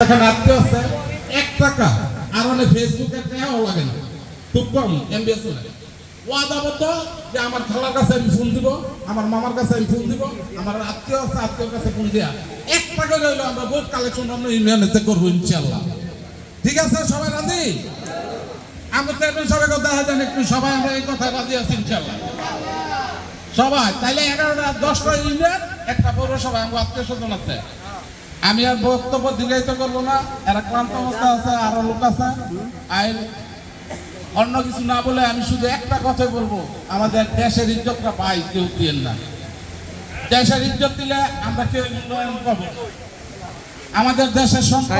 এখানে আত্মীয় আছে 1 টাকা আর অনেক ফেসবুকে টাকাও লাগে না, খুব কম এমবিএস লাগে। ওয়াদাবদ্ধ যে আমার খালার কাছে আমি ফোন দিব, আমার মামার কাছে আমি ফোন দিব, আমার আত্মীয় আছে আত্মীয়র কাছে ফোন দিয়া 1 টাকা হইলো আমরা ভোট কালেকশন আমরা ইউনিয়নেতে করবো ইনশাআল্লাহ। ঠিক আছে, সবাই রাজি? আমরা তো একটু সবাইকে দেখা যান, একটু সবাই আমরা এই কথা রাজি আছি ইনশাআল্লাহ সবাই। তাইলে 11টা 10টা ইউনিয়ন একটা পৌরসভা আমার আত্মীয় স্বজন আছে। আমি আর বক্তব্য দীর্ঘায়িত করবো না, এরা ক্লান্ত অবস্থা আছে, আরো লোক আছে। আর অন্য কিছু না বলে আমি শুধু একটা কথাই বলবো, আমাদের দেশের ইজ্জতটা পাই কেউ দিয়েন না। দেশের ইজ্জত দিলে আমরা কেউ উন্নয়ন করবো। আমাদের দেশের সন্তান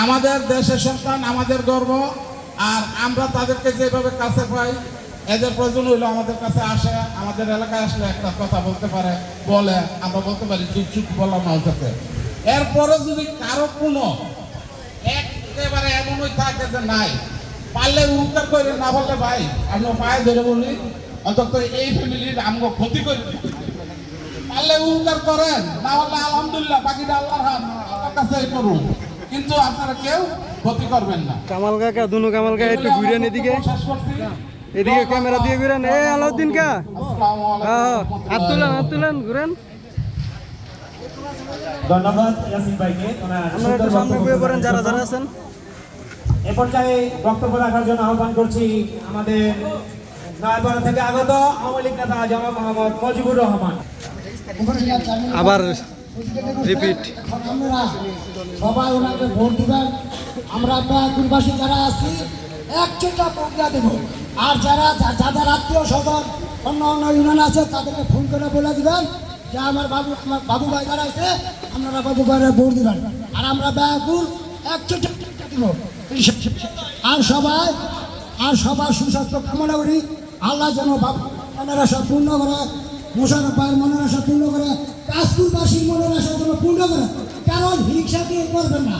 আমাদের দেশের সন্তান, আমাদের গর্ব। আর আমরা তাদেরকে যেভাবে কাছে পাই, এদের প্রয়োজন হইলো আমাদের কাছে আসে, আমাদের এলাকায় আসলে একটা কথা বলতে পারে, বলে আমরা বলতে পারি চুপ চুপ বললাম না হতে। এরপরে যদি কারো কোনো একেবারে এমনই থাকে যে নাই, পারলে উত্তর করে, না বললে ভাই আমি পায়ে ধরে বলি অন্তত এই ফ্যামিলির আমগো ক্ষতি করে, পারলে উত্তর করেন, না বললে আলহামদুলিল্লাহ, বাকিটা আল্লাহর কাছে করুন, কিন্তু আপনারা কেউ ক্ষতি করবেন না। কামাল কাকা, দুনু কামাল কাকা একটু ঘুরেন এদিকে, এদিকে ক্যামেরা দিয়ে ঘুরেন। এ আলাউদ্দিন কা, হাত তুলেন ঘুরেন। ধন্যবাদ ইয়াসিন ভাইকে। আমরা একটু সামনে বয়ে পড়েন যারা যারা আছেন। এ পর্যায়ে বক্তব্য রাখার জন্য আহ্বান করছি আমাদের নয়াপাড়া থেকে আগত আওয়ামী লীগ নেতা জনাব মোহাম্মদ মজিবুর রহমান। আবার রিপিট, সবাই ওনাকে ভোট দিবেন। আমরা কুলবাসী যারা আছি একটা প্রজ্ঞা দেব। আর যারা যাদের আত্মীয় স্বজন অন্য অন্য ইউনিয়ন আছে তাদেরকে ফোন করে বলে দিবেন যে আমার বাবু ভাই যারা আছে আপনারা বাবু ভাইয়ের ভোট দিবেন। আর আমরা ব্যাকুল একটা দেব। আর সবার সুস্বাস্থ্য কামনা করি। আল্লাহ যেন মনের আশা পূর্ণ করে, মোশারফ ভাইয়ের মনের আশা পূর্ণ করে, কাশপুরবাসীর মনের আশা যেন পূর্ণ করে। কারণ হিংসা কেউ করবেন না,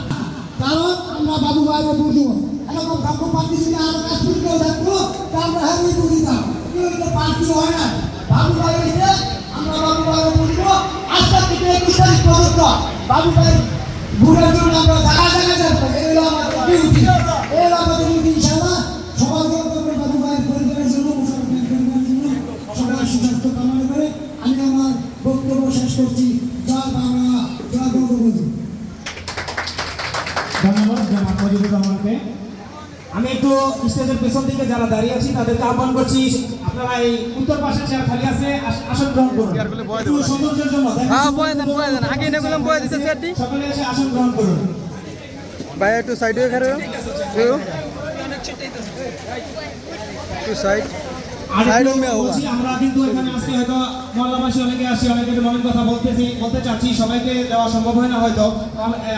কারণ আমরা বাবু ভাইয়ের ভোট দিব। এরকম কাকু পার্টি যদি আর কাশ্মীর কেউ থাকতো আমরা হ্যাঁ ভোট দিতাম, কিন্তু পার্টি হয় না। বাবু ভাই এসে আমরা বাবু ভাইয়ের ভোট দিব। আজকের থেকে 21 তারিখ পর্যন্ত বাবু ভাই ভোটের জন্য আমরা জায়গা যাবো। এই হলো আমাদের ডিউটি, এই হলো আমাদের ডিউটি। ইনশাআল্লাহ সবাই করবেন বাবু ভাইয়ের পরিবারের জন্য, মুশারফ ভাইয়ের পরিবারের জন্য সবার সুস্বাস্থ্য কামনা করে আমি আমার বক্তব্য শেষ করছি। জয় বাংলা, জয় বঙ্গবন্ধু। ধন্যবাদ জনাব মজিবুর রহমানকে। আমি একটু স্টেজের পেছন দিকে যারা দাঁড়িয়ে আছি তাদেরকে আহ্বান করছি, আপনারা এই উত্তর পাশে চেয়ার খালি আছে, আসন গ্রহণ করুন। একটু সৌন্দর্যের জন্য সকলে এসে আসন গ্রহণ করুন। ভাই একটু সাইডে খারাপ, একটু সাইড। আমরা কিন্তু এখানে আজকে হয়তো মহল্লাবাসী অনেকে আসি, অনেকে মনের কথা বলতে চাচ্ছি, সবাইকে দেওয়া সম্ভব হয় না হয়তো।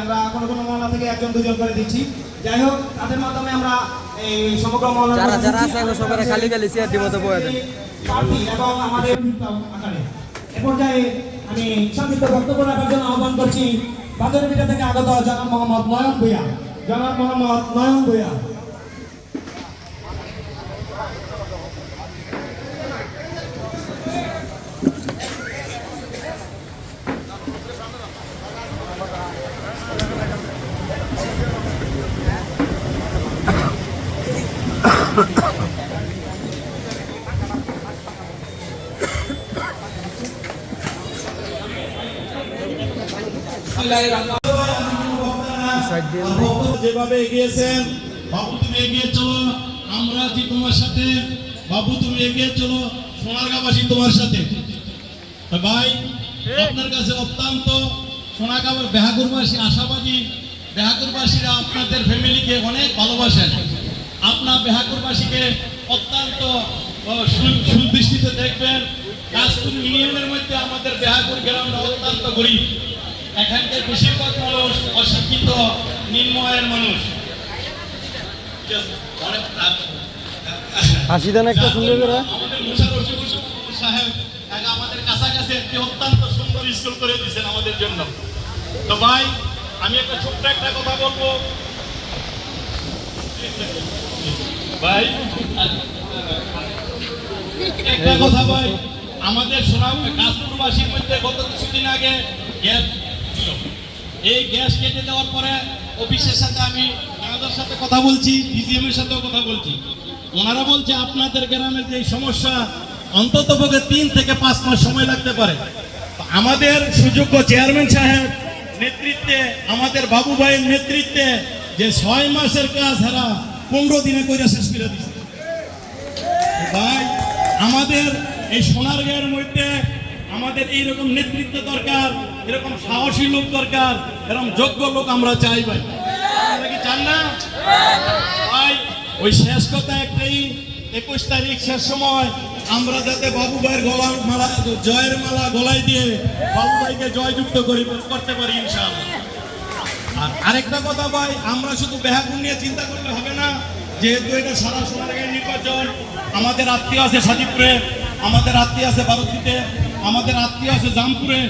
আমরা কোনো মহল্লা থেকে 1-2 করে দিচ্ছি। যাই হোক, তাদের মাধ্যমে আমরা এই সমগ্র মহল্লা যারা আছে সবাই খালি চেয়ার দিব তো বয়ে দেন এবং আমাদের আকারে। এ পর্যায়ে আমি সংক্ষিপ্ত বক্তব্য রাখার জন্য আহ্বান করছি বাজারপিঠা থেকে আগত জনাব মোহাম্মদ নয়ন ভূঁইয়া। জনাব মোহাম্মদ নয়ন ভূঁইয়া। যেভাবে এগিয়েছেন, বাবু তুমি এগিয়ে চলো, আমরা আছি তোমার সাথে, বাবু তুমি এগিয়ে চলো, সোনারগাঁওবাসী তোমার সাথে। ভাই আপনার কাছে অত্যন্ত সোনারগাঁওয়ের বেহাগুরবাসী আশাবাদী, বেহাগুরবাসীরা আপনাদের ফ্যামিলিকে অনেক ভালোবাসেন। আপনার বেহাগুরবাসীকে অত্যন্ত সুদৃষ্টিতে দেখবেন। কাশপুর ইউনিয়নের মধ্যে আমাদের বেহাগুর গ্রামটা অত্যন্ত গরিব। এখানকার বেশিরভাগ মানুষ অশিক্ষিত, নিম্ন আয়ের মানুষ। হাসি দেন একটা সুন্দর করে। আমাদের মুশারফ সাহেব আমাদের কাছাকাছি একটি অত্যন্ত সুন্দর স্কুল করে দিয়েছেন আমাদের জন্য। তো ভাই আমি একটা ছোট্ট একটা কথা বলবো ভাই, একটা কথা ভাই, আমাদের কাশপুরবাসীর মধ্যে গত কিছুদিন আগে গ্যাস ছিল। এই গ্যাস কেটে দেওয়ার পরে অফিসের সাথে আমি ম্যানেজারের সাথে কথা বলছি, ডিজিএম এর সাথেও কথা বলছি। ওনারা বলছে আপনাদের গ্রামের যে সমস্যা অন্ততপক্ষে 3 থেকে 5 মাস সময় লাগতে পারে। তো আমাদের সুযোগ্য চেয়ারম্যান সাহেব নেতৃত্বে, আমাদের বাবু ভাইয়ের নেতৃত্বে যে 6 মাসের কাজ হারা 15 দিনে করে শেষ করে দিচ্ছে। ভাই আমাদের এই সোনারগাঁয়ের মধ্যে আমাদের এইরকম নেতৃত্ব দরকার, এরকম সাহসী লোক দরকার, এরকম যোগ্য লোক আমরা চাই ভাই। আপনারা কি চান না ভাই? ওই শেষ কথা একটাই, 21 তারিখ শেষ সময় আমরা যাতে বাবু ভাইয়ের গলার মালা, জয়ের মালা গলায় দিয়ে বাবু ভাইকে জয়যুক্ত করতে পারি ইনশাআল্লাহ। আর আরেকটা কথা ভাই, আমরা শুধু বেহাগুন নিয়ে চিন্তা করলে হবে না, যেহেতু এটা সারা সোনারগাঁয়ের নির্বাচন। আমাদের আত্মীয় আছে সাদিপুরে, আমাদের আত্মীয় আছে বারুতিতে, আমাদের আত্মীয় আছে জামপুরে।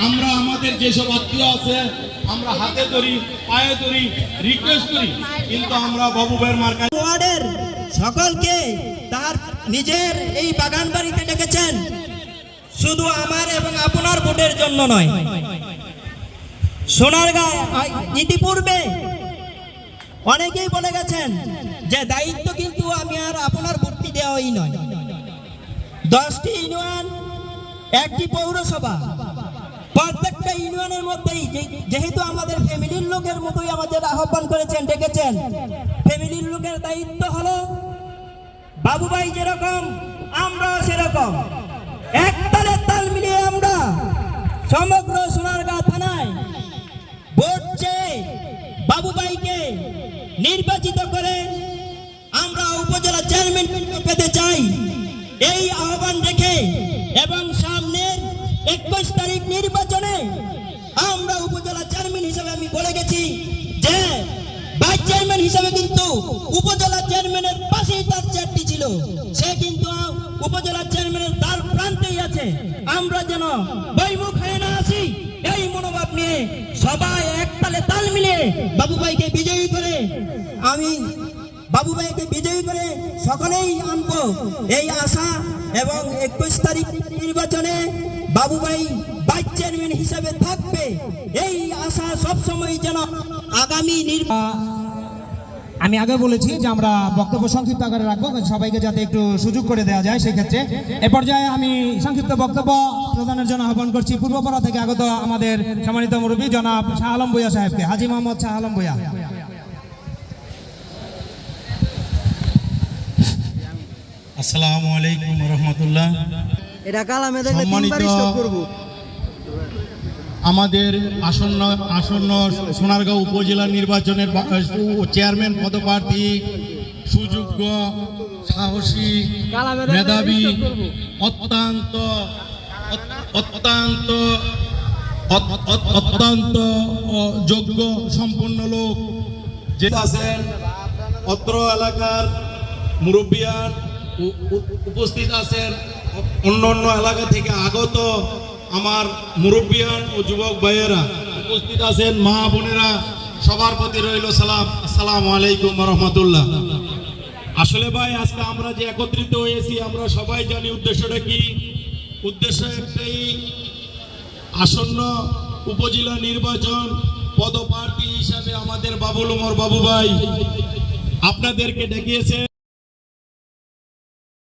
আমরা আমাদের যেসব আত্মীয় আছে আমরা হাতে ধরি, পায়ে ধরি, রিকোয়েস্ট করি, কিন্তু আমরা বাবু ভাইয়ের মার্কায় ওয়ার্ডের সকলকে তার নিজের এই বাগান বাড়িতে ডেকেছেন, শুধু আমার এবং আপনার ভোটের জন্য নয়। সোনারগাঁ ইতিপূর্বে অনেকেই বলে গেছেন যে দায়িত্ব কিন্তু আমি আর আপনার ভোটটি দেওয়াই নয়। 10টি ইউনিয়ন, 1টি পৌরসভা, প্রত্যেকটা ইউনিয়নের মধ্যেই যেহেতু আমাদের ফ্যামিলির লোকের মতোই আমাদের আহ্বান করেছেন, ডেকেছেন। ফ্যামিলির লোকের দায়িত্ব হলো বাবু ভাই যেরকম আমরাও সেরকম, এক তালে তাল মিলিয়ে আমরা সমগ্র সোনারগাঁ থানায় ভোট চেয়ে বাবু ভাইকে নির্বাচিত করে আমরা উপজেলা চেয়ারম্যান পেতে চাই। এই আহ্বান রেখে এবং সামনের 21 তারিখ নির্বাচনে আমরা উপজেলা চেয়ারম্যান হিসেবে আমি বলে গেছি যে ভাইস চেয়ারম্যান হিসেবে কিন্তু উপজেলা চেয়ারম্যানের পাশেই তার চেয়ারটি ছিল, সে কিন্তু উপজেলা চেয়ারম্যানের দ্বার প্রান্তেই আছে। আমরা যেন বৈমুখ হয়ে না আসি, এই মনোভাব নিয়ে সবাই একতালে তাল মিলিয়ে বাবু ভাইকে বিজয়ী করে, আমি বাবু ভাইকে বিজয়ী করে সকলেই আনবো এই আশা। এবং 21 তারিখ নির্বাচনে বাবু ভাই ভাইস চেয়ারম্যান হিসেবে থাকবে, এই আশা সবসময় যেন আগামী আমি আগে বলেছি যে আমরা বক্তব্য সংক্ষিপ্ত আকারে রাখবো, সবাইকে যাতে একটু সুযোগ করে দেওয়া যায়। সেক্ষেত্রে এ পর্যায়ে আমি সংক্ষিপ্ত বক্তব্য প্রদানের জন্য আহ্বান করছি পূর্বপাড়া থেকে আগত আমাদের সম্মানিত মুরব্বী জনাব শাহ আলম ভূঁইয়া সাহেবকে, হাজী মোহাম্মদ শাহ আলম ভূঁইয়া। আসসালামু আলাইকুম রহমতুল্লাহ। এটা কালামে দেখলে 3 বার সম্মানিত স্টপ করব। আমাদের আসন্ন সোনারগাঁও উপজেলা নির্বাচনের চেয়ারম্যান পদপ্রার্থী, সুযোগ্য, সাহসী, মেধাবী, অত্যন্ত অত্যন্ত অত্যন্ত যোগ্য সম্পন্ন লোক যে আছেন, অত্র এলাকার মুরব্বিয়ান উপস্থিত আছেন, অন্য অন্য এলাকা থেকে আগত আমার মুরব্বিয়ান ও যুবক ভাইয়েরা উপস্থিত আছেন, মা বোনেরা, সবার প্রতি রইল সালাম। আসসালামু আলাইকুম রহমতুল্লাহ। আসলে ভাই আজকে আমরা যে একত্রিত হয়েছি আমরা সবাই জানি উদ্দেশ্যটা কি। উদ্দেশ্য একটাই, আসন্ন উপজেলা নির্বাচন পদপ্রার্থী হিসাবে আমাদের বাবুল ওমর বাবু ভাই আপনাদেরকে ডেকেছে।